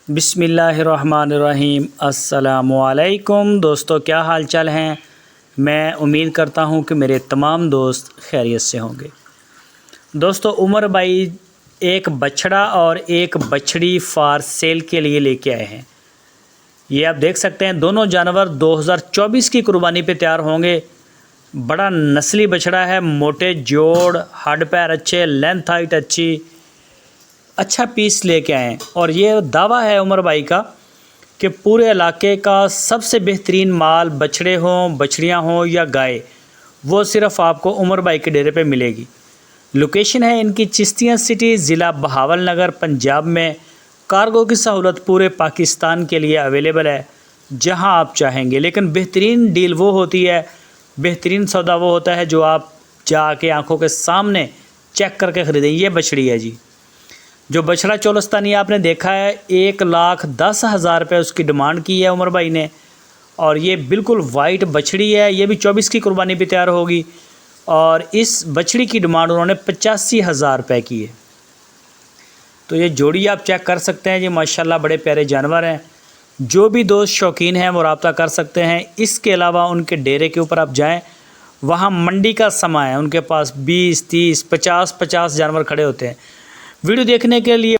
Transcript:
بسم اللہ الرحمن الرحیم۔ السلام علیکم دوستو، کیا حال چال ہیں؟ میں امید کرتا ہوں کہ میرے تمام دوست خیریت سے ہوں گے۔ دوستو، عمر بھائی ایک بچھڑا اور ایک بچھڑی فار سیل کے لیے لے کے آئے ہیں۔ یہ آپ دیکھ سکتے ہیں، دونوں جانور 2024 کی قربانی پہ تیار ہوں گے۔ بڑا نسلی بچھڑا ہے، موٹے جوڑ، ہڈ پیر اچھے، لینتھ ہائٹ اچھی، اچھا پیس لے کے آئیں۔ اور یہ دعویٰ ہے عمر بھائی کا کہ پورے علاقے کا سب سے بہترین مال، بچھڑے ہوں، بچھڑیاں ہوں یا گائے، وہ صرف آپ کو عمر بھائی کے ڈیرے پہ ملے گی۔ لوکیشن ہے ان کی چشتیاں سٹی، ضلع بہاول نگر، پنجاب میں۔ کارگو کی سہولت پورے پاکستان کے لیے اویلیبل ہے، جہاں آپ چاہیں گے۔ لیکن بہترین ڈیل وہ ہوتی ہے، بہترین سودا وہ ہوتا ہے جو آپ جا کے آنکھوں کے سامنے چیک کر کے خریدیں۔ یہ بچھڑی ہے جی، جو بچھڑا چولستانی آپ نے دیکھا ہے، 1,10,000 روپے اس کی ڈیمانڈ کی ہے عمر بھائی نے۔ اور یہ بالکل وائٹ بچھڑی ہے، یہ بھی 24 کی قربانی پہ تیار ہوگی۔ اور اس بچھڑی کی ڈیمانڈ انہوں نے 85,000 روپے کی ہے۔ تو یہ جوڑی آپ چیک کر سکتے ہیں جی، ماشاءاللہ بڑے پیارے جانور ہیں۔ جو بھی دوست شوقین ہیں وہ رابطہ کر سکتے ہیں۔ اس کے علاوہ ان کے ڈیرے کے اوپر آپ جائیں، وہاں منڈی کا سما ہے، ان کے پاس 20، 30، 50 جانور کھڑے ہوتے ہیں۔ ویڈیو دیکھنے کے لیے